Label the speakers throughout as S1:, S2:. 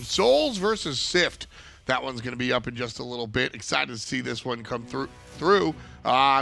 S1: Souls versus Sift. That one's going to be up in just a little bit. Excited to see this one come through.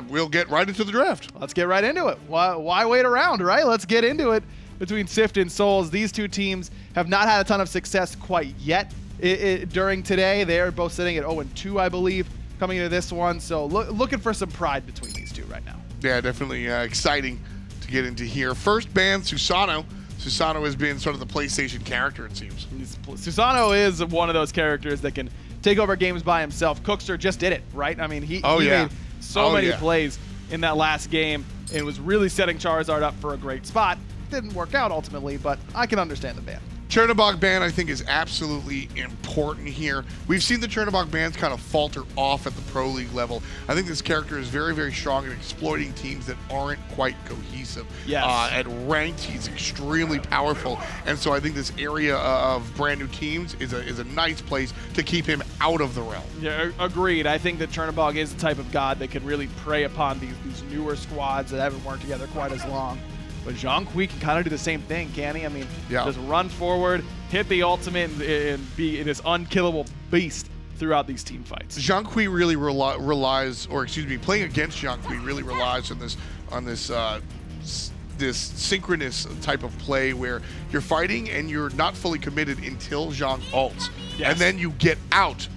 S1: We'll get right into the draft.
S2: Let's get right into it. Why wait around, right? Let's get into it. Between Sift and Souls, these two teams have not had a ton of success quite yet. During today, they are both sitting at 0-2, I believe, coming into this one. So looking for some pride between these two right now.
S1: Yeah, definitely exciting to get into here. First ban, Susano. Susano has been sort of the PlayStation character, it seems.
S2: Susano is one of those characters that can take over games by himself. Cookster just did it, right? I mean, he made so many plays in that last game and was really setting Charizard up for a great spot. Didn't work out ultimately, but I can understand the ban.
S1: Chernobog ban, I think, is absolutely important here. We've seen the Chernobog bans kind of falter off at the Pro League level. I think this character is very, very strong at exploiting teams that aren't quite cohesive.
S2: Yes.
S1: At ranked, he's extremely powerful, and so I think this area of brand new teams is a nice place to keep him out of the realm.
S2: Yeah, agreed. I think that Chernobog is the type of god that can really prey upon these newer squads that haven't worked together quite as long. But Zhong can kind of do the same thing, can he? I mean, just run forward, hit the ultimate, and be this unkillable beast throughout these team fights.
S1: Zhong really relies, or excuse me, playing against Zhong really relies on this synchronous type of play where you're fighting and you're not fully committed until Zhong ults, and then you get out.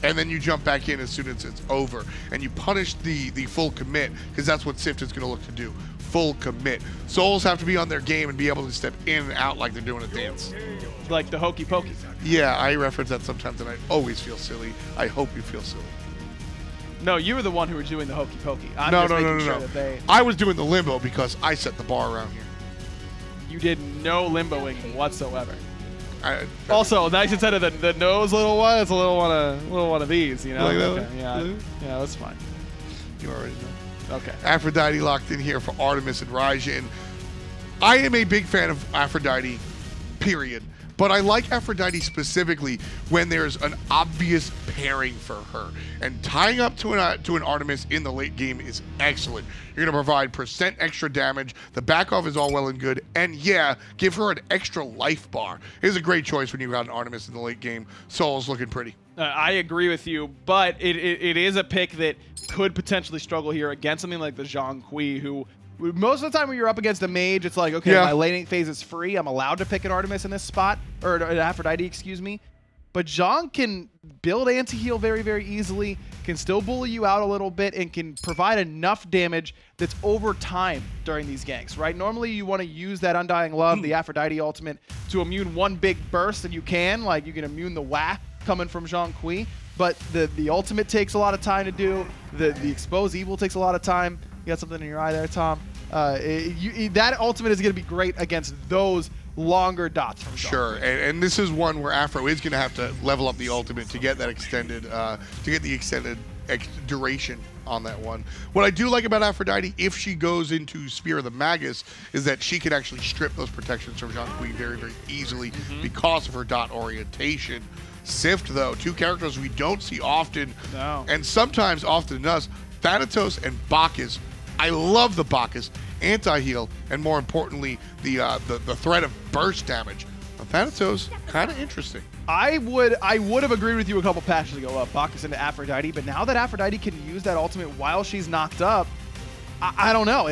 S1: And then you jump back in as soon as it's over. And you punish the full commit, because that's what Sift is going to look to do. Full commit. Souls have to be on their game and be able to step in and out like they're doing a dance.
S2: Like the hokey pokey.
S1: Yeah, I reference that sometimes and I always feel silly. I hope you feel silly.
S2: No, you were the one who was doing the hokey pokey.
S1: No. I was doing the limbo because I set the bar around here.
S2: You did no limboing whatsoever. Also, nice instead of the nose little one, it's a little one of these, you know?
S1: Like that
S2: okay. Yeah, that's fine.
S1: You already know.
S2: Okay.
S1: Aphrodite locked in here for Artemis and Raijin. I am a big fan of Aphrodite, period. But I like Aphrodite specifically when there's an obvious pairing for her. And tying up to an Artemis in the late game is excellent. You're going to provide % extra damage. The back off is all well and good. And yeah, give her an extra life bar. It is a great choice when you got an Artemis in the late game. Soul's looking pretty.
S2: I agree with you, but it is a pick that could potentially struggle here against something like the Zhong, who most of the time when you're up against a mage, it's like, okay, my laning phase is free. I'm allowed to pick an Artemis in this spot, or an Aphrodite, excuse me. But Zhong can build anti-heal very, very easily, can still bully you out a little bit, and can provide enough damage that's over time during these ganks, right? Normally you want to use that Undying Love, the Aphrodite ultimate, to immune one big burst, and you can immune the whack coming from Zhong, but the ultimate takes a lot of time to do. The Expose Evil takes a lot of time. You got something in your eye there, Tom? That ultimate is going to be great against those longer dots from Zhong.
S1: Sure, and this is one where Aphro is going to have to level up the ultimate to get that extended, duration on that one. What I do like about Aphrodite, if she goes into Spear of the Magus, is that she can actually strip those protections from Zhong very, very easily because of her dot orientation. Sift, though, two characters we don't see often, and sometimes often enough, Thanatos and Bacchus. I love the Bacchus anti-heal, and more importantly, the threat of burst damage. Thanatos, kind of interesting.
S2: I would have agreed with you a couple patches ago, Bacchus into Aphrodite, but now that Aphrodite can use that ultimate while she's knocked up, I don't know.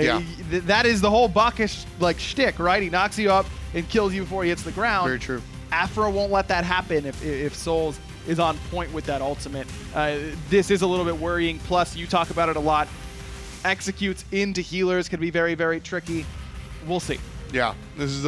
S2: That is the whole Bacchus shtick, right? He knocks you up and kills you before he hits the ground.
S1: Very true.
S2: Aphro won't let that happen if Souls is on point with that ultimate. This is a little bit worrying. Plus, you talk about it a lot. Executes into healers can be very, very tricky. We'll see.
S1: Yeah, this is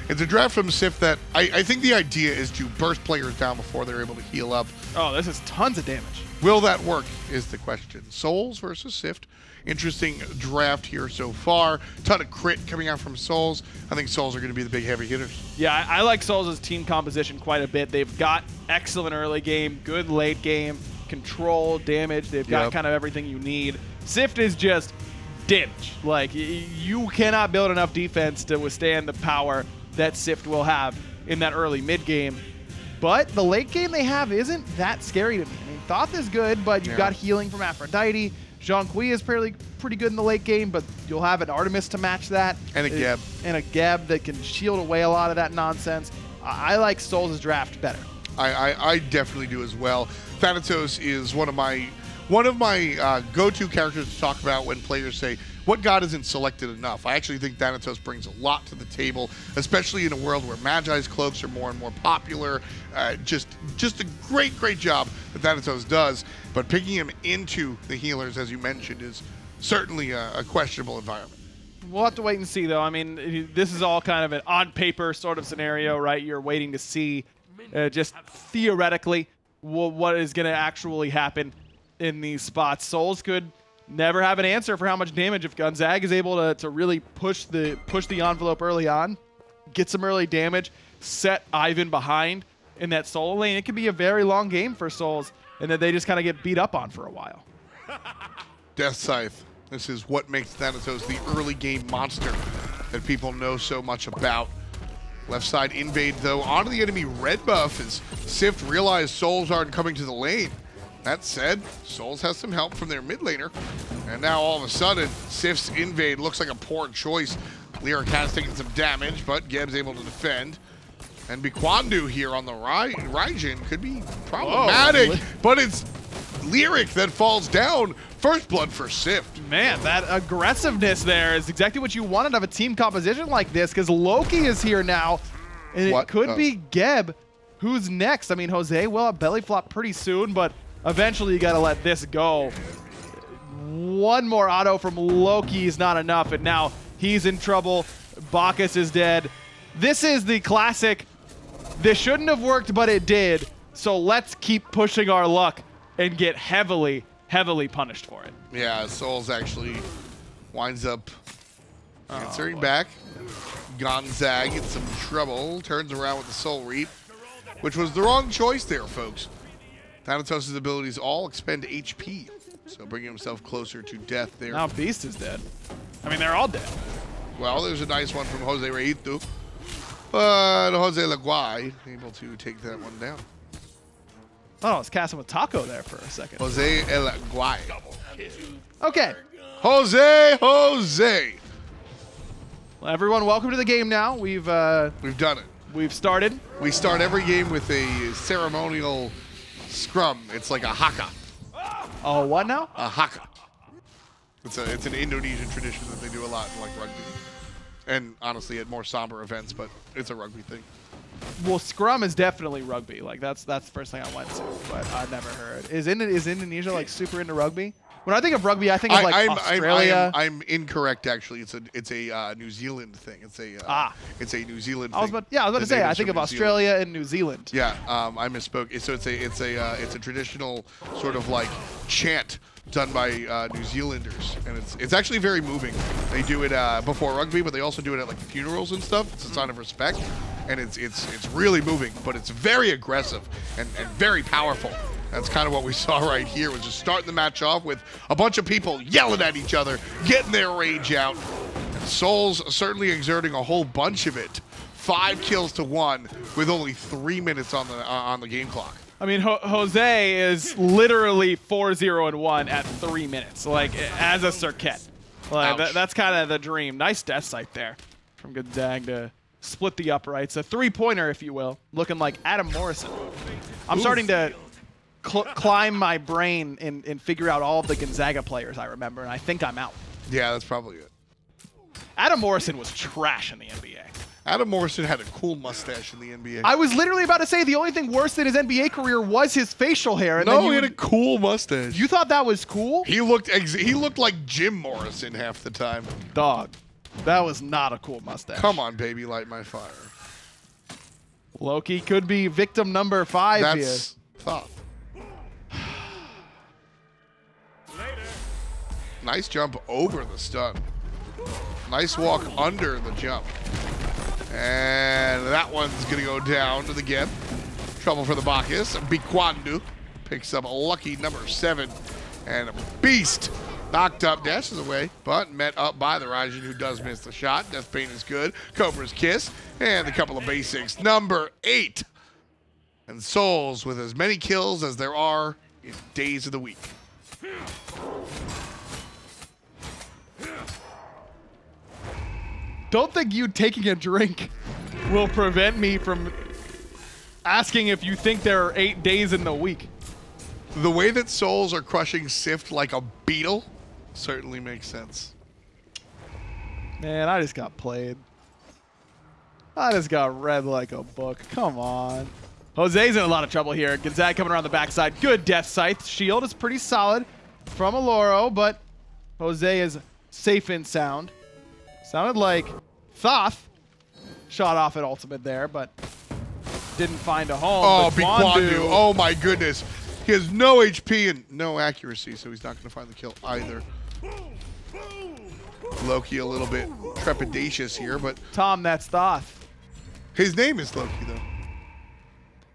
S1: it's a draft from Sift that I think the idea is to burst players down before they're able to heal up.
S2: Oh, this is tons of damage.
S1: Will that work is the question. Souls versus Sift. Interesting draft here so far. Ton of crit coming out from Souls. I think Souls are going to be the big heavy hitters.
S2: Yeah, I like Souls' team composition quite a bit. They've got excellent early game, good late game, control, damage. They've got kind of everything you need. Sift is just damage. Like, you cannot build enough defense to withstand the power that Sift will have in that early mid game. But the late game they have isn't that scary to me. I mean, Thoth is good, but you've got healing from Aphrodite. Zhong is pretty good in the late game, but you'll have an Artemis to match that.
S1: And a Geb.
S2: And a Geb that can shield away a lot of that nonsense. I like Souls' draft better.
S1: I definitely do as well. Thanatos is one of my go-to characters to talk about when players say, what god isn't selected enough? I actually think Thanatos brings a lot to the table, especially in a world where Magi's cloaks are more and more popular. Just a great job that Thanatos does. But picking him into the healers, as you mentioned, is certainly a questionable environment.
S2: We'll have to wait and see, though. I mean, this is all kind of an on-paper sort of scenario, right? You're waiting to see just theoretically what is going to actually happen in these spots. Souls could never have an answer for how much damage if Gonzaga is able to really push the envelope early on, get some early damage, set Ivan behind in that solo lane. It could be a very long game for Souls, and then they just kind of get beat up on for a while.
S1: Death Scythe. This is what makes Thanatos the early game monster that people know so much about. Left side invade, though, onto the enemy red buff as Sift realized Souls aren't coming to the lane. That said, Souls has some help from their mid laner. And now all of a sudden, Sift's invade looks like a poor choice. Lyric has taken some damage, but Geb's able to defend. And Bikwandu here on the Raijin could be problematic, but it's Lyric that falls down. First blood for Sift.
S2: Man, that aggressiveness there is exactly what you wanted of a team composition like this, because Loki is here now, and it could be Geb. Who's next? I mean, Jose will have belly flop pretty soon, but eventually you got to let this go. One more auto from Loki is not enough, and now he's in trouble. Bacchus is dead. This is the classic, this shouldn't have worked, but it did, so let's keep pushing our luck and get heavily punished for it.
S1: Yeah, Souls actually winds up answering back. Gonzaga in some trouble, turns around with the Soul Reap, which was the wrong choice there, folks. Thanatos' abilities all expend HP, so bringing himself closer to death there.
S2: Now Beast is dead. I mean, they're all dead.
S1: Well, there's a nice one from Jose Reitu, but Jose Laguay able to take that one down.
S2: Oh, I was casting with Taco there for a second.
S1: Jose El Guay.
S2: Okay.
S1: Jose.
S2: Well, everyone, welcome to the game now. We've
S1: done it.
S2: We've started.
S1: We start every game with a ceremonial scrum. It's like a haka.
S2: Oh, what now?
S1: A haka. It's an Indonesian tradition that they do a lot in like rugby. And honestly at more somber events, but it's a rugby thing.
S2: Well, scrum is definitely rugby. Like that's the first thing I went to, but I've never heard. Is Indonesia like super into rugby? When I think of rugby, I think of like Australia.
S1: I'm incorrect actually. It's a New Zealand thing. It's a New Zealand thing.
S2: I was about to say I think of Australia and New Zealand.
S1: Yeah, I misspoke. So it's a traditional sort of like chant done by New Zealanders, and it's actually very moving. They do it before rugby, but they also do it at like funerals and stuff. It's a sign of respect, and it's really moving, but it's very aggressive and very powerful. That's kind of what we saw right here, was just starting the match off with a bunch of people yelling at each other, getting their rage out. And Souls certainly exerting a whole bunch of it. 5 kills to 1 with only 3 minutes on the game clock.
S2: I mean, Jose is literally 4-0-1 at 3 minutes, like as a Serqet. Like that's kind of the dream. Nice death sight there from Gonzaga to split the uprights. A 3-pointer, if you will, looking like Adam Morrison. I'm starting to climb my brain and figure out all of the Gonzaga players I remember, and I think I'm out.
S1: Yeah, that's probably it.
S2: Adam Morrison was trash in the NBA.
S1: Adam Morrison had a cool mustache in the NBA.
S2: I was literally about to say the only thing worse than his NBA career was his facial hair. And
S1: no, he had a cool mustache.
S2: You thought that was cool?
S1: He looked like Jim Morrison half the time.
S2: Dog, that was not a cool mustache.
S1: Come on, baby, light my fire.
S2: Loki could be victim number 5 here.
S1: That's Thoth. Nice jump over the stun. Nice walk under the jump. And that one's going to go down to the Geb. Trouble for the Bacchus. Bikwandu picks up a lucky number 7. And a Beast knocked up, dashes away, but met up by the Raijin, who does miss the shot. Death Pain is good. Cobra's Kiss. And a couple of basics. Number 8. And Souls with as many kills as there are in days of the week.
S2: Don't think you taking a drink will prevent me from asking if you think there are 8 days in the week.
S1: The way that souls are crushing Sift like a beetle certainly makes sense.
S2: Man, I just got played. I just got read like a book. Come on. Jose's in a lot of trouble here. Gonzaga coming around the backside. Good Death Scythe. Shield is pretty solid from AlLoro, but Jose is safe and sound. Sounded like Thoth shot off at ultimate there, but didn't find a home.
S1: Oh, Bacchus. Oh my goodness. He has no HP and no accuracy, so he's not going to find the kill either. Loki a little bit trepidatious here, but...
S2: Tom, that's Thoth.
S1: His name is Loki, though.
S2: Can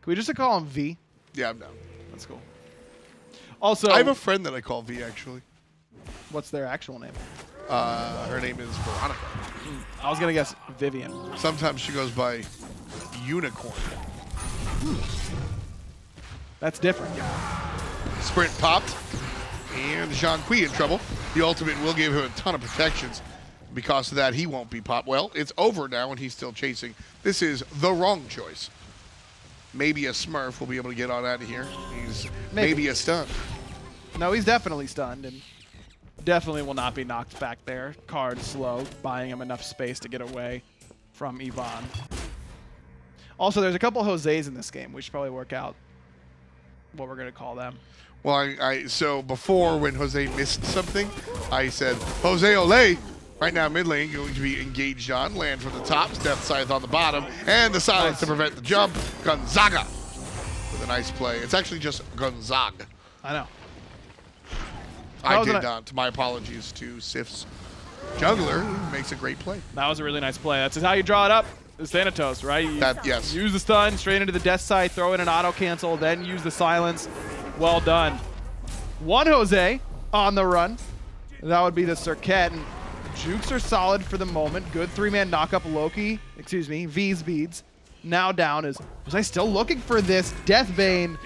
S2: we just call him V?
S1: Yeah, I'm down.
S2: That's cool. Also...
S1: I have a friend that I call V, actually.
S2: What's their actual name?
S1: Her name is Veronica.
S2: I was going to guess Vivian.
S1: Sometimes she goes by Unicorn.
S2: That's different.
S1: Sprint popped, and Zhong in trouble. The ultimate will give him a ton of protections. Because of that, he won't be popped. Well, it's over now, and he's still chasing. This is the wrong choice. Maybe a Smurf will be able to get on out of here. He's maybe a stun.
S2: No, he's definitely stunned, and definitely will not be knocked back there. Card slow, buying him enough space to get away from Yvonne. Also, there's a couple Jose's in this game. We should probably work out what we're going to call them.
S1: Well, so before when Jose missed something, I said, Jose Ole, right now mid lane going to be engaged on, land from the top, Death Scythe on the bottom, and the silence to prevent the jump. Gonzaga with a nice play. It's actually just Gonzaga.
S2: I know.
S1: I did not. My apologies to Sift's jungler, who makes a great play.
S2: That was a really nice play. That's how you draw it up. It's Thanatos, right?
S1: Yes.
S2: Use the stun, straight into the Death Scythe, throw in an auto cancel, then use the silence. Well done. One Jose on the run. That would be the Serqet. And jukes are solid for the moment. Good 3-man knock-up Loki. Excuse me, V's beads. Now down is Jose still looking for this Deathbane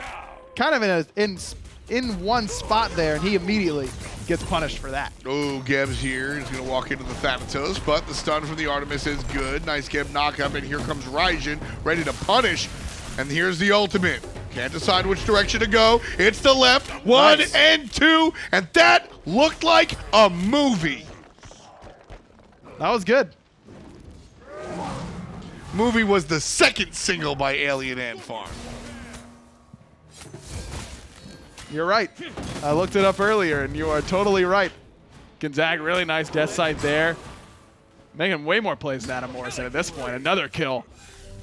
S2: kind of in one spot there, and he immediately gets punished for that.
S1: Oh, Geb's here. He's going to walk into the Thanatos, but the stun from the Artemis is good. Nice Geb knock-up, and here comes Raijin, ready to punish. And here's the ultimate. Can't decide which direction to go. It's the left, 1 and 2, and that looked like a movie.
S2: That was good.
S1: Movie was the second single by Alien Ant Farm.
S2: You're right. I looked it up earlier, and you are totally right. Gonzaga, really nice Death Scythe there. Making way more plays than Adam Morrison at this point. Another kill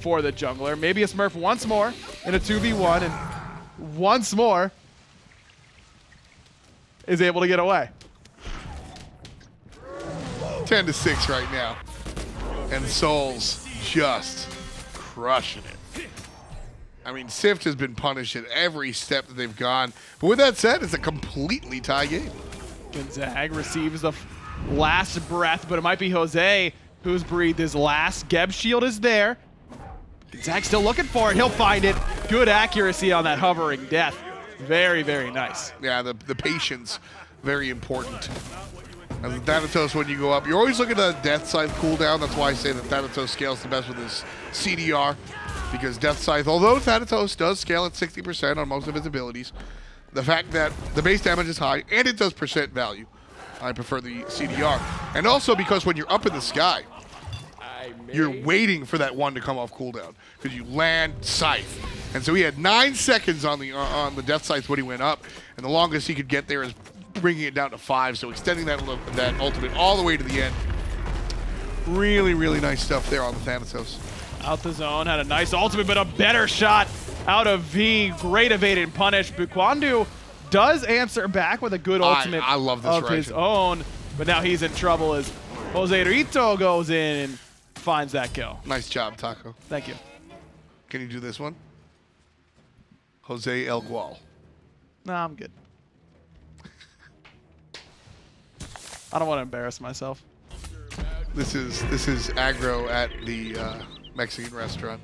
S2: for the jungler. Maybe a Smurf once more in a 2v1, and once more is able to get away.
S1: 10-6 right now. And Soul's just crushing it. I mean, Sift has been punished at every step that they've gone. But with that said, it's a completely tie game.
S2: Gonzaga receives the last breath, but it might be Jose who's breathed his last. Geb's shield is there. Gonzaga's still looking for it. He'll find it. Good accuracy on that hovering death. Very, very nice.
S1: Yeah, the patience, very important. And the Thanatos, when you go up, you're always looking at the Death Scythe cooldown. That's why I say that Thanatos scales the best with his CDR. Because Death Scythe, although Thanatos does scale at 60% on most of his abilities, the fact that the base damage is high and it does percent value, I prefer the CDR. And also because when you're up in the sky, you're waiting for that one to come off cooldown because you land Scythe. And so he had 9 seconds on the Death Scythe when he went up, and the longest he could get there is bringing it down to 5, so extending that ultimate all the way to the end. Really, really nice stuff there on the Thanatos.
S2: AlLoroEsAltazon had a nice ultimate, but a better shot out of V. Great evade and punish. Bukwandu does answer back with a good ultimate
S1: I love this
S2: of his own, but now he's in trouble as Jose Rito goes in and finds that kill.
S1: Nice job, Taco.
S2: Thank you.
S1: Can you do this one? Jose El Gual.
S2: No, I'm good. I don't want to embarrass myself.
S1: This is aggro at the Mexican restaurant.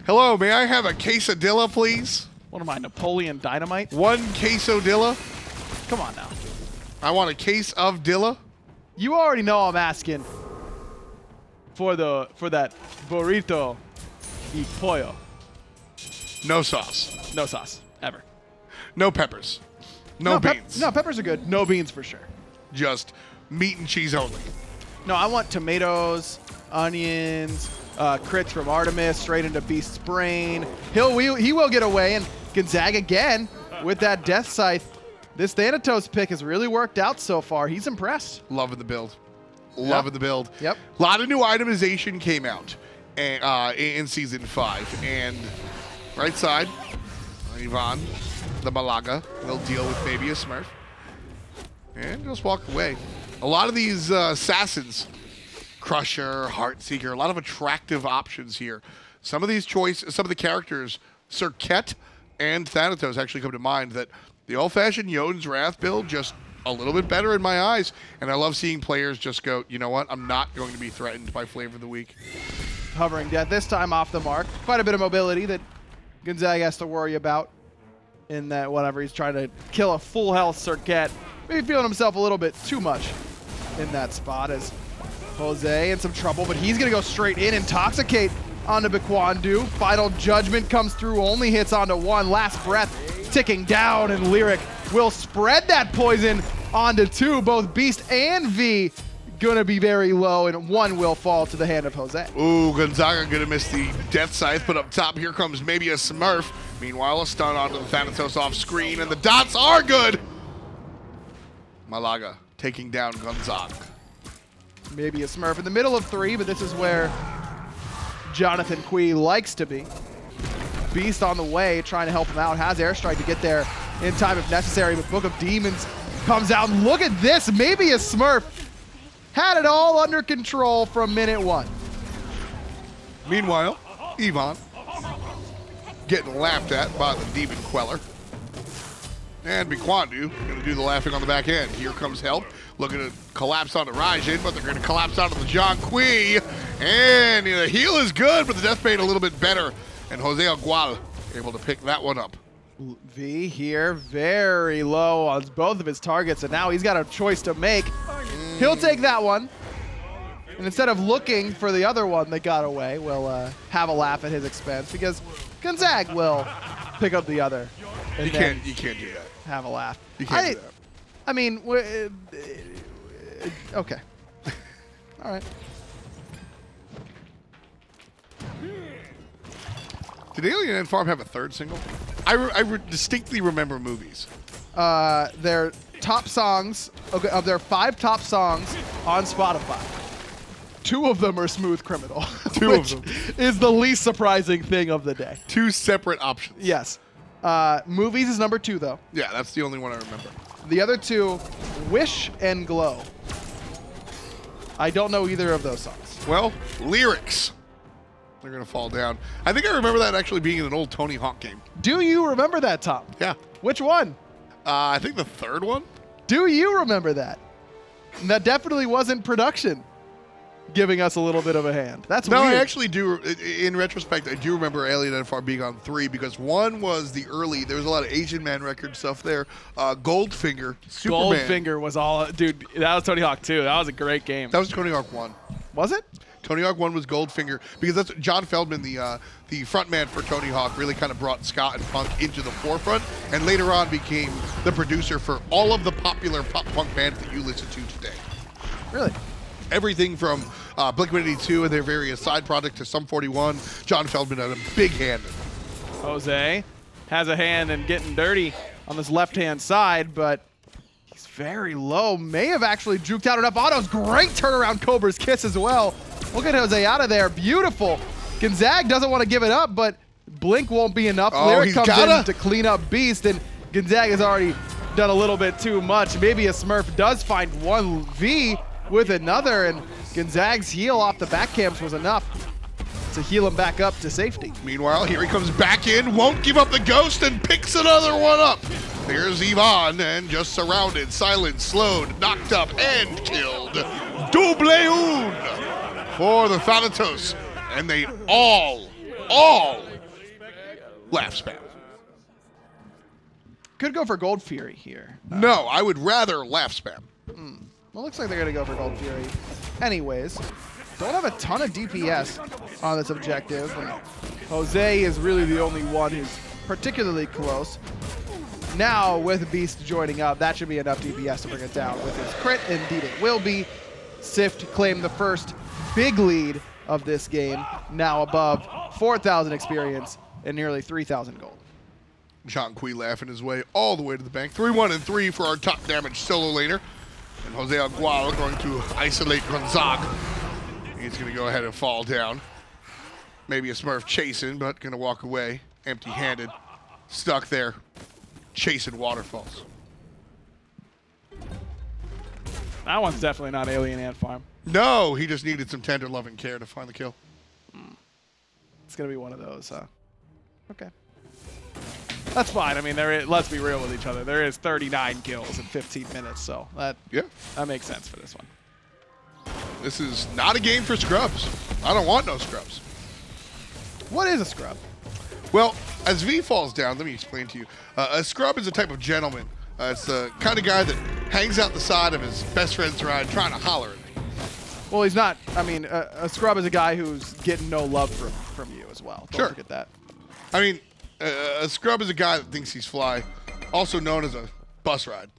S1: Hello, may I have a quesadilla, please?
S2: What am I, Napoleon Dynamite?
S1: 1 quesadilla.
S2: Come on now.
S1: I want a case of dilla.
S2: You already know I'm asking for that burrito y pollo.
S1: No sauce.
S2: No sauce, ever.
S1: No peppers. No beans.
S2: No, peppers are good. No beans for sure.
S1: Just meat and cheese only.
S2: No, I want tomatoes, onions, crits from Artemis, straight into Beast's brain. He will get away, and Gonzaga again with that Death Scythe. This Thanatos pick has really worked out so far. He's impressed.
S1: Loving the build. Loving the build.
S2: Yep.
S1: A lot of new itemization came out in Season 5. And right side, Ivan, the Malaga, will deal with maybe a Smurf. And just walk away. A lot of these assassins, Crusher, Heartseeker, a lot of attractive options here. Some of these some of the characters, Serqet and Thanatos actually come to mind that the old-fashioned Jotun's Wrath build just a little bit better in my eyes, and I love seeing players just go, you know what, I'm not going to be threatened by Flavor of the Week.
S2: Hovering Death, this time off the mark. Quite a bit of mobility that Gonzaga has to worry about in that whenever he's trying to kill a full health Serqet. Maybe feeling himself a little bit too much in that spot as Jose in some trouble, but he's going to go straight in, Intoxicate onto Bacchus. Final Judgment comes through, only hits onto one. Last Breath ticking down, and Lyric will spread that poison onto two. Both Beast and V gonna be very low, and one will fall to the hand of Jose.
S1: Ooh, Gonzaga gonna miss the Death Scythe, but up top here comes maybe a Smurf. Meanwhile, a stun onto the Thanatos off screen, and the dots are good. Malaga taking down Gonzaga.
S2: Maybe a Smurf in the middle of three, but this is where Jonathan Quee likes to be. Beast on the way, trying to help him out. Has Airstrike to get there in time if necessary, but Book of Demons comes out. And look at this, maybe a Smurf. Had it all under control from minute one.
S1: Meanwhile, Ivan getting laughed at by the Demon Queller. And Bacchus going to do the laughing on the back end. Here comes help. Looking to collapse onto Raijin, but they're going to collapse onto the Zhong Kui. And the heal is good, but the death bait a little bit better. And Jose Agual able to pick that one up.
S2: V here, very low on both of his targets, and now he's got a choice to make. He'll take that one. And instead of looking for the other one that got away, we'll have a laugh at his expense, because Gonzaga will pick up the other. And
S1: you can't do that.
S2: Have a laugh.
S1: You can't do that.
S2: I mean, okay. All right.
S1: Did Alien Ant Farm have a third single? I distinctly remember movies.
S2: Their top songs, okay, of their 5 top songs on Spotify, 2 of them are Smooth Criminal.
S1: Two of them.
S2: Is the least surprising thing of the day.
S1: 2 separate options.
S2: Yes. Movies is number 2, though.
S1: Yeah, that's the only one I remember.
S2: The other 2, Wish and Glow. I don't know either of those songs.
S1: Well, lyrics. They're going to fall down. I think I remember that actually being in an old Tony Hawk game.
S2: Do you remember that, Tom?
S1: Yeah.
S2: Which one?
S1: I think the third one.
S2: Do you remember that? And that definitely wasn't production giving us a little bit of a hand. That's
S1: no,
S2: weird.
S1: I actually do. In retrospect, I do remember Alien Ant Farm being on 3 because 1 was the early. There was a lot of Asian Man record stuff there. Goldfinger, Superman.
S2: Goldfinger was all, dude. That was Tony Hawk 2. That was a great game.
S1: That was Tony Hawk 1.
S2: Was it?
S1: Tony Hawk 1 was Goldfinger because that's John Feldman, the front man for Tony Hawk, really kind of brought ska and punk into the forefront, and later on became the producer for all of the popular pop punk bands that you listen to today.
S2: Really?
S1: Everything from Blink-182 and their various side projects to Sum 41, John Feldman had a big hand in it.
S2: Jose has a hand in getting dirty on this left-hand side, but he's very low. May have actually juked out enough autos. Great turnaround Cobra's Kiss as well. Look at Jose out of there. Beautiful. Gonzaga doesn't want to give it up, but Blink won't be enough.
S1: Oh,
S2: Lyric comes in to clean up Beast, and Gonzaga's already done a little bit too much. Maybe a Smurf does find one V with another, and Gonzaga's heal off the back camps was enough to heal him back up to safety.
S1: Meanwhile, here he comes back in, won't give up the ghost, and picks another one up. There's Ivan, and just surrounded, silenced, slowed, knocked up, and killed. Double un for the Thanatos. And they all laugh spam.
S2: Could go for Gold Fury here.
S1: No, I would rather laugh spam.
S2: Well, looks like they're going to go for Gold Fury. Anyways, don't have a ton of DPS on this objective. And Jose is really the only one who's particularly close. Now, with Beast joining up, that should be enough DPS to bring it down with his crit. Indeed, it will be. Sift claimed the first big lead of this game, now above 4,000 experience and nearly 3,000 gold.
S1: Zhong laughing his way all the way to the bank. 3-1-3 for our top damage solo laner. And Jose Agualo going to isolate Gonzaga. He's going to go ahead and fall down. Maybe a Smurf chasing, but going to walk away empty-handed. Stuck there, chasing waterfalls.
S2: That one's definitely not Alien Ant Farm.
S1: No, he just needed some tender loving care to find the kill.
S2: It's going to be one of those, huh? Okay. That's fine. I mean, let's be real with each other. There is 39 kills in 15 minutes, so that makes sense for this one.
S1: This is not a game for scrubs. I don't want no scrubs.
S2: What is a scrub?
S1: Well, as V falls down, let me explain to you. A scrub is a type of gentleman. It's the kind of guy that hangs out the side of his best friend's ride trying to holler at me.
S2: Well, he's not. I mean, a scrub is a guy who's getting no love from you as well. Don't forget that.
S1: I mean, a scrub is a guy that thinks he's fly, also known as a bus ride.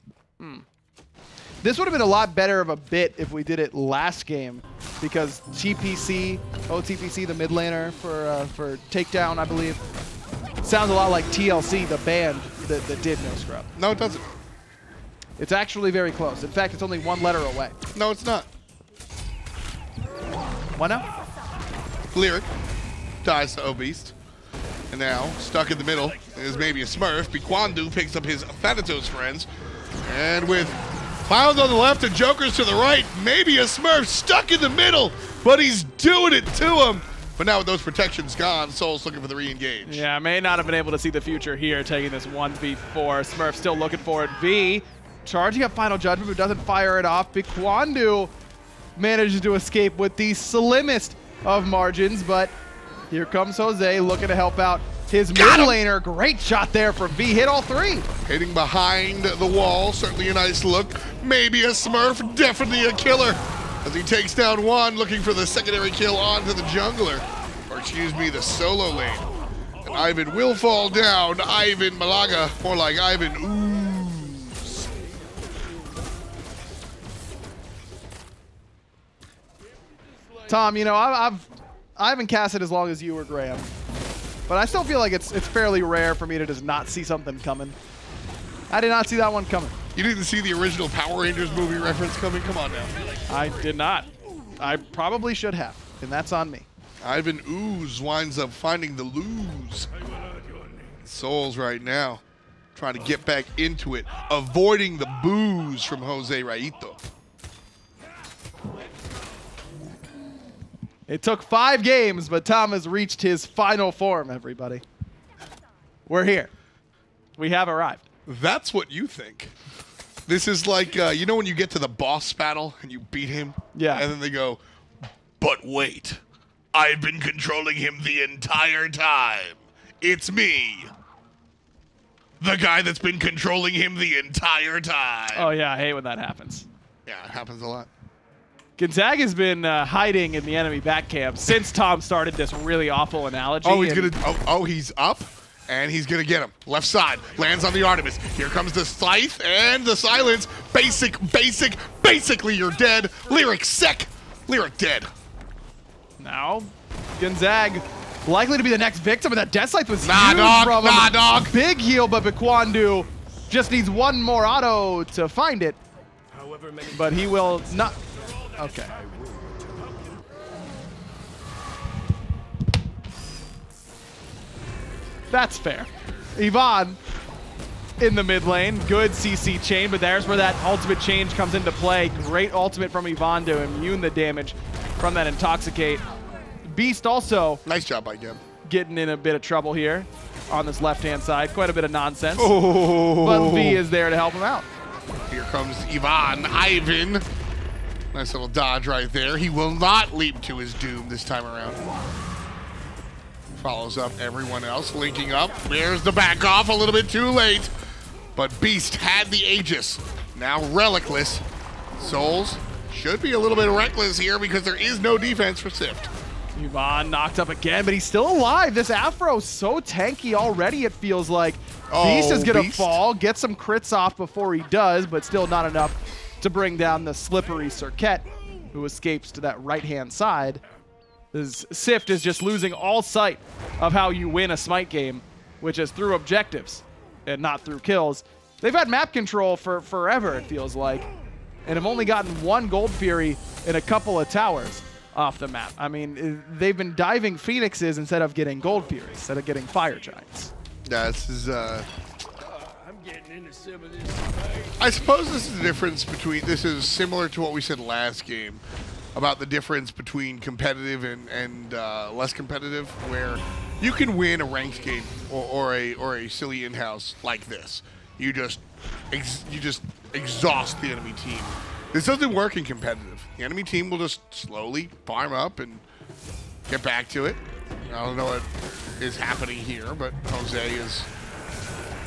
S2: This would have been a lot better of a bit if we did it last game, because TPC, OTPC, the mid laner for Takedown, I believe, sounds a lot like TLC, the band that did no scrub.
S1: No, it doesn't.
S2: It's actually very close. In fact, it's only one letter away.
S1: No, it's not.
S2: What now?
S1: Lyric dies to Obese. And now, stuck in the middle, is maybe a Smurf. Bikwandu picks up his Thanatos friends. And with Clowns on the left and Jokers to the right, maybe a Smurf stuck in the middle, but he's doing it to him. But now with those protections gone, Soul's looking for the re-engage.
S2: Yeah, may not have been able to see the future here, taking this 1v4. Smurf still looking for it. V charging up Final Judgment, but doesn't fire it off. Bikwandu manages to escape with the slimmest of margins, but here comes Jose looking to help out his mid laner. Great shot there from V. Hit all three.
S1: Hitting behind the wall, certainly a nice look. Maybe a Smurf, definitely a killer. As he takes down one, looking for the secondary kill onto the jungler. Or excuse me, the solo lane. And Ivan will fall down. Ivan Malaga, more like Ivan Ooze.
S2: Tom, you know, I haven't casted as long as you or Graham, but I still feel like it's fairly rare for me to just not see something coming. I did not see that one coming.
S1: You didn't see the original Power Rangers movie reference coming? Come on now.
S2: I did not. I probably should have, and that's on me.
S1: Ivan Ooze winds up finding the lose. Souls right now trying to get back into it, avoiding the booze from Jose Raito.
S2: It took 5 games, but Tom has reached his final form, everybody. We're here. We have arrived.
S1: That's what you think. This is like, you know when you get to the boss battle and you beat him?
S2: Yeah.
S1: And then they go, but wait, I've been controlling him the entire time. It's me. The guy that's been controlling him the entire time.
S2: Oh, yeah, I hate when that happens.
S1: Yeah, it happens a lot.
S2: Gonzaga's been hiding in the enemy back camp since Tom started this really awful analogy.
S1: Oh, he's up, and he's gonna get him. Left side, lands on the Artemis. Here comes the Scythe and the silence. Basically you're dead. Lyric sec, Lyric dead.
S2: Now, Gonzaga likely to be the next victim, and that Death Scythe was
S1: nah,
S2: huge
S1: dog,
S2: from him.
S1: nah, dog.
S2: Big heal, but Bikwandu just needs one more auto to find it. But he will not. Okay. That's fair. Yvonne in the mid lane. Good CC chain, but there's where that ultimate change comes into play. Great ultimate from Yvonne to immune the damage from that Intoxicate. Beast also
S1: nice job by Gem.
S2: Getting in a bit of trouble here on this left-hand side. Quite a bit of nonsense.
S1: Oh.
S2: But V is there to help him out.
S1: Here comes Yvonne. Ivan. Nice little dodge right there. He will not leap to his doom this time around. Follows up everyone else, linking up. There's the back off, a little bit too late. But Beast had the Aegis. Now Relicless. Souls should be a little bit reckless here because there is no defense for Sift.
S2: Yvonne knocked up again, but he's still alive. This Afro so tanky already, it feels like. Beast is going to fall, get some crits off before he does, but still not enough to bring down the slippery Serqet, who escapes to that right-hand side. This Sift is just losing all sight of how you win a Smite game, which is through objectives and not through kills. They've had map control for forever, it feels like, and have only gotten one Gold Fury in a couple of towers off the map. I mean, they've been diving Phoenixes instead of getting Gold Furies, instead of getting Fire Giants.
S1: Yeah, this is,
S3: I'm getting into some of this.
S1: I suppose this is the difference between, this is similar to what we said last game about the difference between competitive and less competitive, where you can win a ranked game or a silly in-house like this. You just exhaust the enemy team. This doesn't work in competitive. The enemy team will just slowly farm up and get back to it. I don't know what is happening here, but Jose is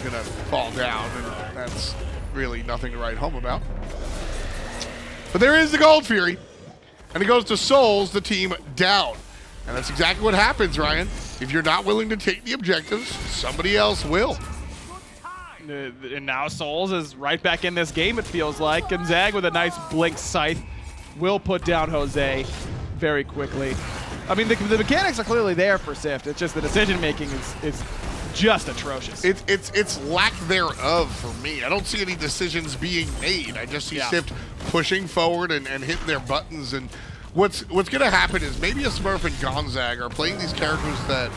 S1: going to fall down, and that's really nothing to write home about. But there is the Gold Fury, and it goes to Souls, the team down. And that's exactly what happens, Ryan. If you're not willing to take the objectives, somebody else will.
S2: And now Souls is right back in this game, it feels like. Gonzaga with a nice blink scythe will put down Jose very quickly. I mean, the mechanics are clearly there for Sift. It's just the decision-making is just atrocious.
S1: It's lack thereof for me. I don't see any decisions being made. I just see Sift pushing forward and hitting their buttons. And what's going to happen is maybe a Smurf and Gonzaga are playing these characters that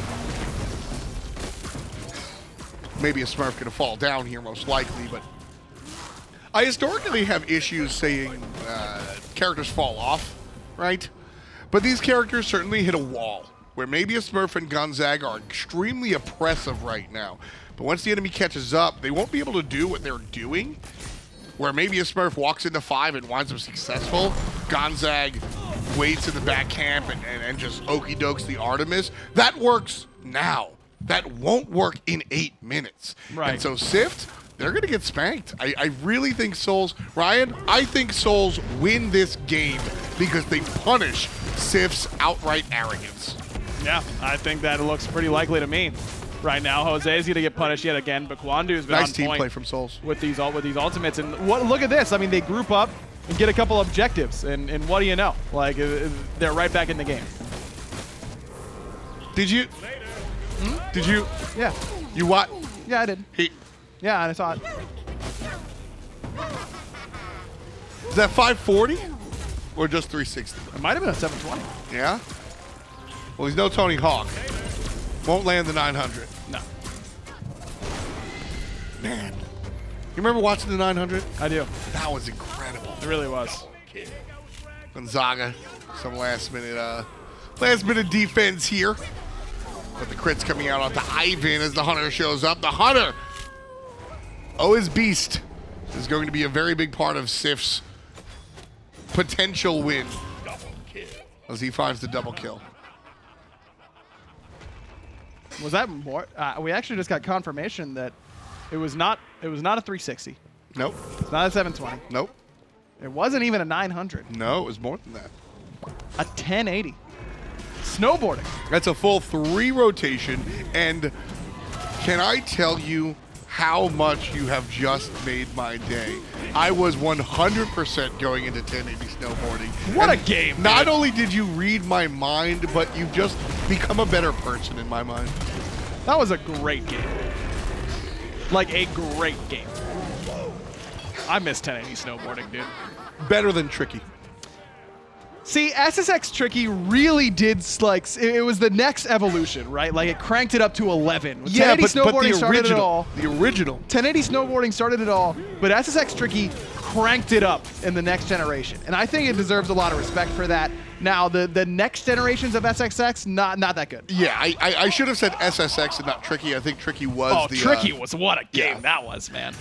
S1: maybe a Smurf going to fall down here most likely, but I historically have issues saying characters fall off, right? But these characters certainly hit a wall where maybe a Smurf and Gonzaga are extremely oppressive right now. But once the enemy catches up, they won't be able to do what they're doing, where maybe a Smurf walks into 5 and winds up successful. Gonzaga waits in the back camp and just okey-dokes the Artemis. That works now. That won't work in 8 minutes.
S2: Right.
S1: And so Sift, they're going to get spanked. I really think Souls, Ryan, I think Souls win this game because they punish Sift's outright arrogance.
S2: Yeah, I think that looks pretty likely to me. Right now, Jose's going to get punished yet again, but Kwandu's been
S1: nice
S2: on
S1: team
S2: point
S1: play from Souls
S2: with these ultimates. And look at this. I mean, they group up and get a couple objectives, and what do you know? Like, they're right back in the game.
S1: Did you? Did you?
S2: Yeah.
S1: You what?
S2: Yeah, I did. Yeah, I saw it.
S1: Is that 540 or just 360?
S2: It might have been a 720.
S1: Yeah? Well, he's no Tony Hawk. Won't land the 900.
S2: No.
S1: Man. You remember watching the 900?
S2: I do.
S1: That was incredible.
S2: It really was.
S1: Gonzaga, some last minute defense here. But the crit's coming out onto Ivan as the Hunter shows up. The Hunter, his beast, is going to be a very big part of Sift's potential win as he finds the double kill.
S2: Was that more? We actually just got confirmation that it was not a 360.
S1: Nope.
S2: It's not a 720.
S1: Nope.
S2: It wasn't even a 900.
S1: No, it was more than that.
S2: A 1080. Snowboarding.
S1: That's a full 3 rotation, and can I tell you how much you have just made my day? I was 100% going into 1080 snowboarding.
S2: What a game,
S1: Not only did you read my mind, but you've just become a better person in my mind.
S2: That was a great game. Like a great game. I miss 1080 snowboarding, dude.
S1: Better than Tricky.
S2: See, SSX Tricky really did, like, it was the next evolution, right? Like, it cranked it up to 11.
S1: Yeah,
S2: 1080 snowboarding started it all.
S1: The original.
S2: 1080 snowboarding started it all, but SSX Tricky cranked it up in the next generation. And I think it deserves a lot of respect for that. Now, the next generations of SSX, not that good.
S1: Yeah, I should have said SSX and not Tricky. I think Tricky was the...
S2: Tricky was, what a game that was, man.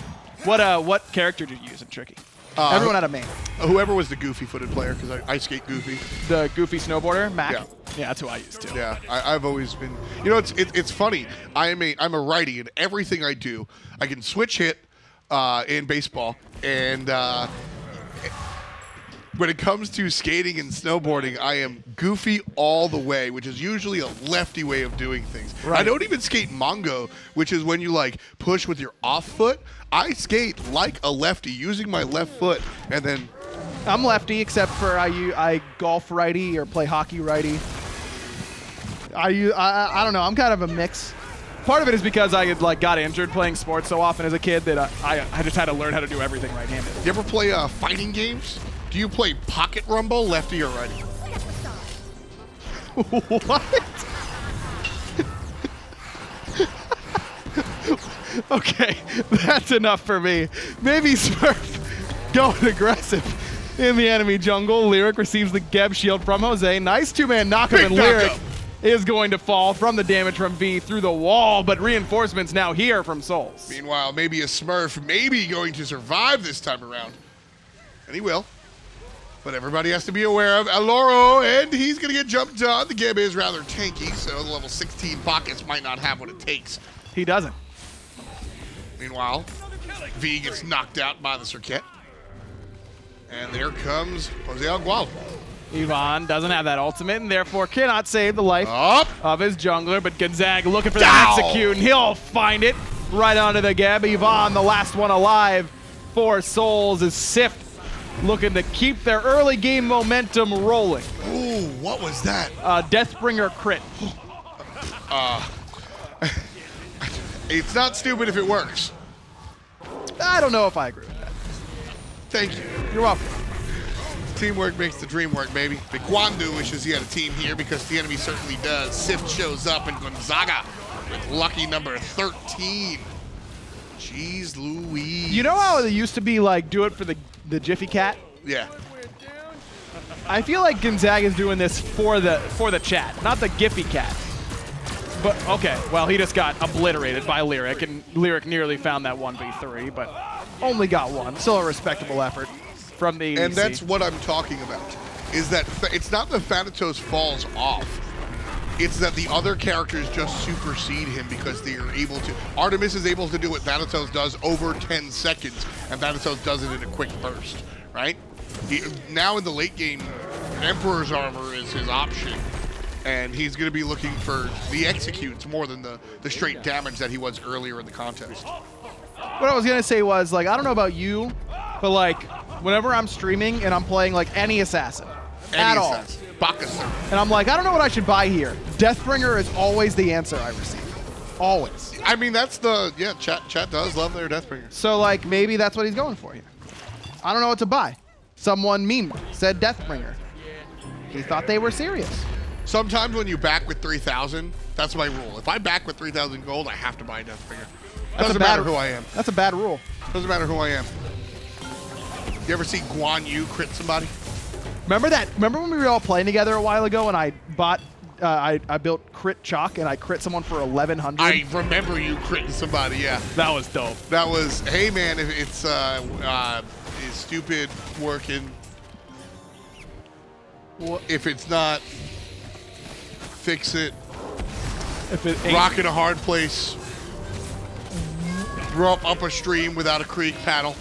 S2: What character did you use in Tricky? Everyone had a main.
S1: Whoever was the goofy-footed player, because I skate goofy.
S2: The goofy snowboarder, Mac.
S1: Yeah,
S2: that's who I used to.
S1: Yeah, I've always been. You know, it's funny. I'm a righty, and everything I do, I can switch hit in baseball, and when it comes to skating and snowboarding, I am goofy all the way, which is usually a lefty way of doing things.
S2: Right.
S1: I don't even skate Mongo, which is when you like push with your off foot. I skate like a lefty, using my left foot, and then
S2: I'm lefty, except for I golf righty or play hockey righty. I don't know. I'm kind of a mix. Part of it is because I had got injured playing sports so often as a kid that I just had to learn how to do everything right-handed.
S1: You ever play fighting games? Do you play Pocket Rumble, lefty or righty?
S2: What? Okay, that's enough for me. Maybe Smurf going aggressive in the enemy jungle. Lyric receives the Geb shield from Jose. Nice two-man knockup, and Lyric is going to fall from the damage from V through the wall, but reinforcements now here from Souls.
S1: Meanwhile, maybe a Smurf maybe going to survive this time around. And he will. But everybody has to be aware of AlLoro, and he's going to get jumped on. The Geb is rather tanky, so the level 16 Bacchus might not have what it takes.
S2: He doesn't.
S1: Meanwhile, V gets knocked out by the Serqet. And there comes Jose Algual.
S2: Yvonne doesn't have that ultimate and therefore cannot save the life of his jungler, but Gonzaga looking for the execute, and he'll find it right onto the Geb. Yvonne, the last one alive for Souls, is Sift looking to keep their early game momentum rolling.
S1: Ooh, what was that?
S2: Deathbringer crit.
S1: It's not stupid if it works.
S2: I don't know if I agree with that.
S1: Thank you.
S2: You're welcome.
S1: Teamwork makes the dream work, baby. Bikwandu wishes he had a team here because the enemy certainly does. Sift shows up, and Gonzaga with lucky number 13. Jeez Louise.
S2: You know how it used to be do it for the Jiffy Cat?
S1: Yeah.
S2: I feel like Gonzaga's doing this for the chat, not the Giffy Cat. But okay, well, he just got obliterated by Lyric, and Lyric nearly found that 1v3, but only got one. Still a respectable effort from the
S1: And that's what I'm talking about, is that it's not that Thanatos falls off. It's that the other characters just supersede him because they are able to. Artemis is able to do what Thanatos does over 10 seconds, and Thanatos does it in a quick burst, right? Now in the late game, Emperor's Armor is his option, and he's going to be looking for the executes more than the straight damage that he was earlier in the contest.
S2: What I was going to say was, I don't know about you, but whenever I'm streaming and I'm playing any assassin at all,
S1: Bacchus.
S2: and I'm I don't know what I should buy here. Deathbringer is always the answer I receive. Always.
S1: I mean, that's chat does love their Deathbringer.
S2: So maybe that's what he's going for here. I don't know what to buy. Someone memed, said Deathbringer. He thought they were serious.
S1: Sometimes when you back with 3,000, that's my rule. If I back with 3,000 gold, I have to buy a Deathbringer. Doesn't matter who I am.
S2: That's a bad rule.
S1: Doesn't matter who I am. You ever see Guan Yu crit somebody?
S2: Remember when we were all playing together a while ago and I bought, I built crit chalk and I crit someone for 1,100?
S1: I remember you critting somebody, yeah.
S2: That was dope.
S1: That was, hey man, if it's is stupid working. If it's not, fix it.
S2: If it ain't.
S1: Rock in a hard place. Rope up a stream without a creek paddle.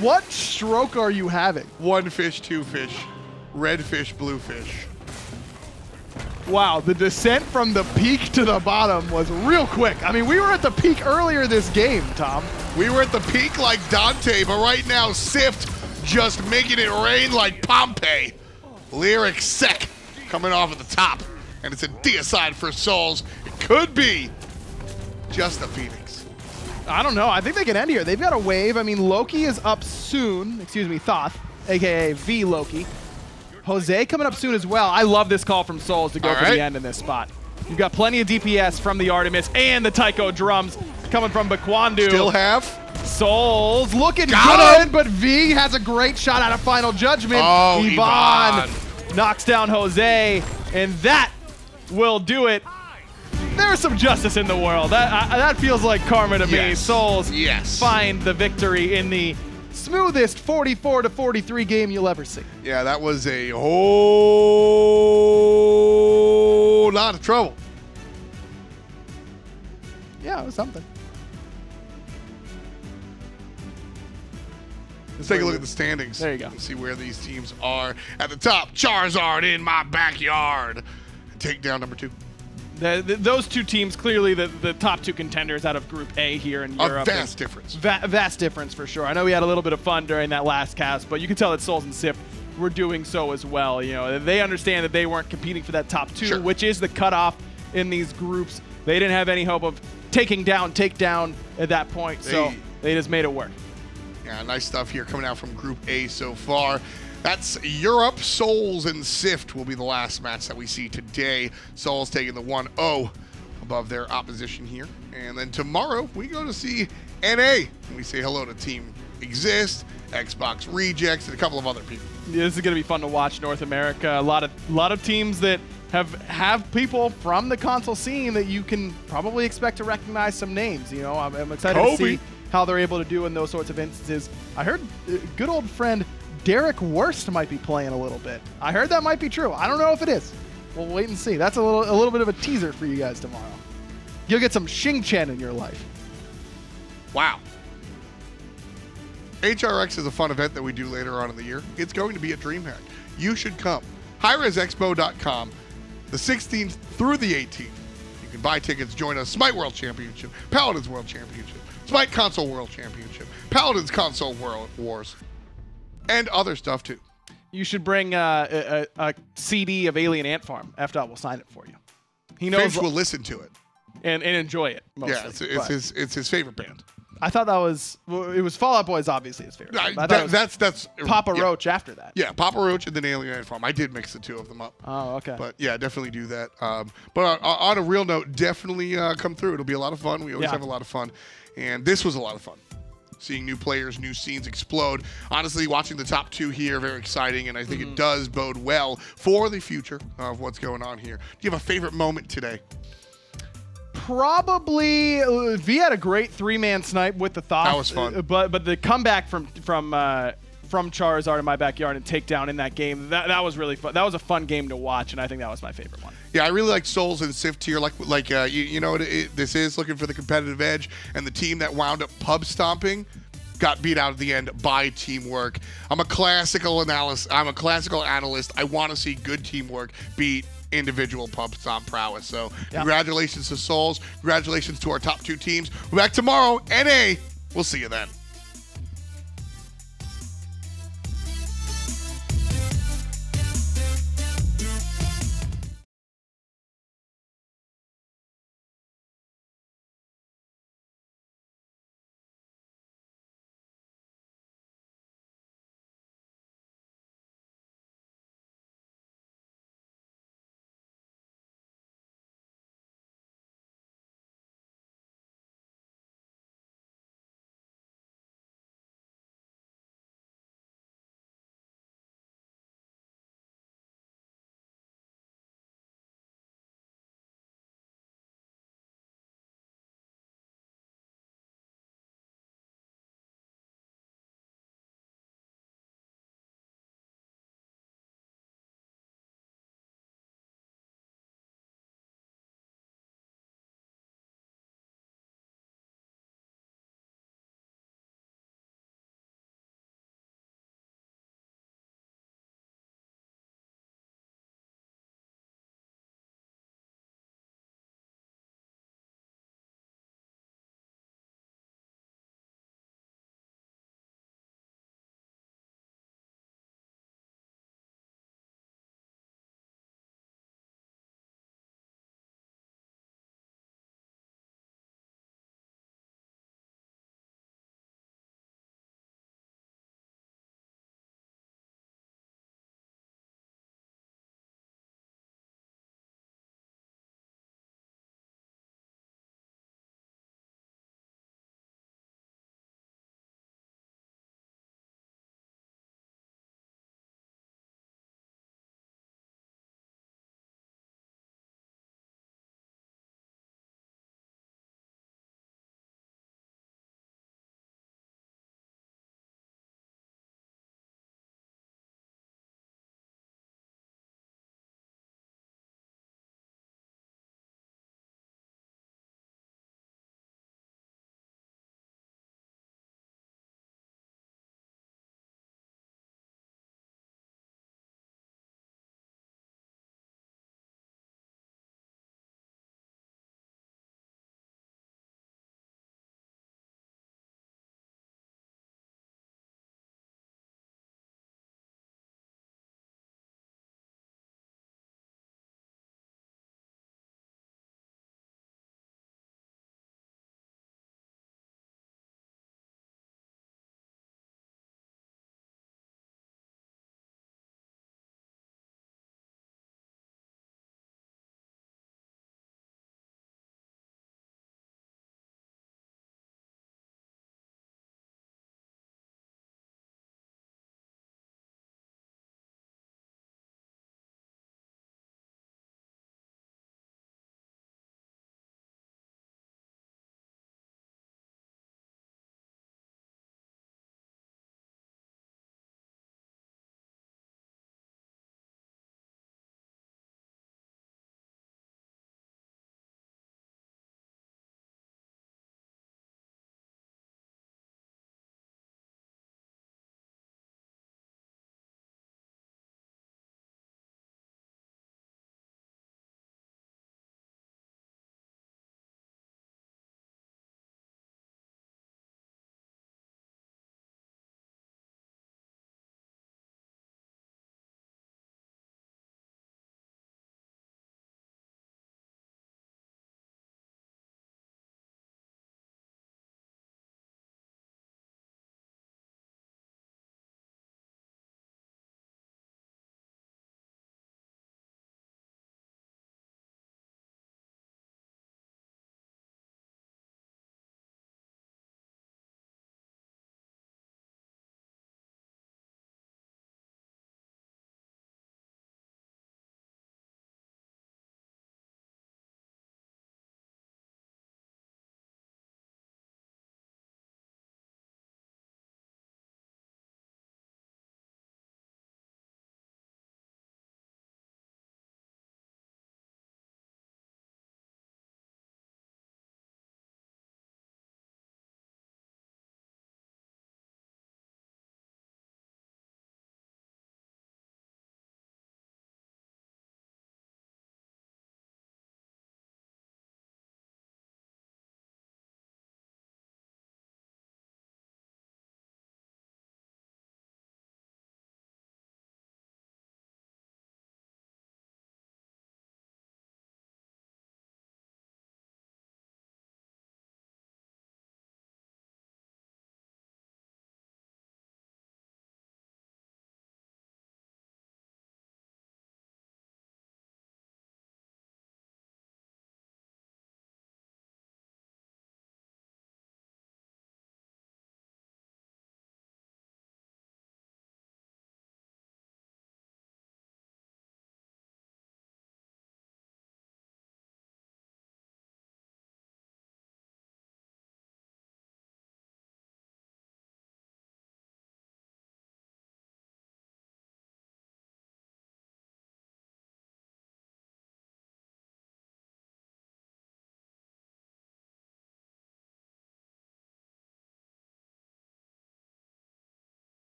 S2: What stroke are you having?
S1: 1 fish, 2 fish. Red fish, blue fish.
S2: Wow, the descent from the peak to the bottom was real quick. I mean, we were at the peak earlier this game, Tom.
S1: We were at the peak like Dante, but right now Sift just making it rain like Pompeii. Lyric sec coming off at the top, and it's a deicide for Souls. It could be just a Phoenix.
S2: I don't know. I think they can end here. They've got a wave. I mean, Loki is up soon. Excuse me, Thoth, a.k.a. V Loki. Jose coming up soon as well. I love this call from Souls to go for the end in this spot. You've got plenty of DPS from the Artemis and the Taiko drums coming from Bikwandu.
S1: Still have.
S2: Souls looking good, but V has a great shot out of Final Judgment.
S1: Oh,
S2: Yvonne knocks down Jose, and that will do it. There's some justice in the world. That feels like karma to me. Souls find the victory in the smoothest 44-43 game you'll ever see.
S1: Yeah, that was a whole lot of trouble.
S2: Yeah, it was something.
S1: Let's take a look at the standings.
S2: There you go.
S1: And see where these teams are. At the top, Charizard in my backyard. Take down number 2.
S2: Those two teams, clearly the top 2 contenders out of Group A here in Europe.
S1: A vast difference.
S2: Vast difference for sure. I know we had a little bit of fun during that last cast, but you can tell that Souls and Sift were doing so as well. You know, they understand that they weren't competing for that top 2,
S1: sure,
S2: which is the cutoff in these groups. They didn't have any hope of takedown at that point, so they just made it work.
S1: Yeah, nice stuff here coming out from Group A so far. That's Europe. Souls and Sift will be the last match that we see today. Souls taking the 1-0 above their opposition here. And then tomorrow, we go to see NA. And we say hello to Team Exist, Xbox Rejects, and a couple of other people.
S2: Yeah, this is going to be fun to watch North America. A lot of teams that have people from the console scene that you can probably expect to recognize some names. You know, I'm excited to see how they're able to do in those sorts of instances. I heard good old friend Derek Wurst might be playing a little bit. I heard that might be true. I don't know if it is. We'll wait and see. That's a little bit of a teaser for you guys tomorrow. You'll get some Xing Chen in your life.
S1: Wow. HRX is a fun event that we do later on in the year. It's going to be at DreamHack. You should come. hi-rezexpo.com, the 16th through the 18th. You can buy tickets, join us. Smite World Championship, Paladins World Championship, Smite Console World Championship, Paladins Console World Wars, and other stuff too. You
S2: should bring a CD of Alien Ant Farm. FDOT will sign it for you. He knows.
S1: Finch will listen to it
S2: and enjoy it. Mostly,
S1: yeah, it's his favorite band.
S2: I thought that was it was Fall Out Boy is obviously his favorite.
S1: That's
S2: Papa Roach after that.
S1: Yeah, Papa Roach and then Alien Ant Farm. I did mix the two of them up.
S2: Oh, okay.
S1: But yeah, definitely do that. But on a real note, definitely come through. It'll be a lot of fun. We always have a lot of fun, and this was a lot of fun. Seeing new players, new scenes explode. Honestly, watching the top 2 here, very exciting, and I think it does bode well for the future of what's going on here. Do you have a favorite moment today?
S2: Probably, V had a great 3-man snipe with the Thoth.
S1: That was fun.
S2: But the comeback from Charizard in my backyard and takedown in that game, that was really fun. That was a fun game to watch, and I think that was my favorite one.
S1: Yeah, I really like Souls and Sift here. You know what this is, looking for the competitive edge, and the team that wound up pub stomping got beat out at the end by teamwork. I'm a classical analyst. I want to see good teamwork beat individual pub stomp prowess. So congratulations to Souls. Congratulations to our top 2 teams. We're back tomorrow. NA. We'll see you then.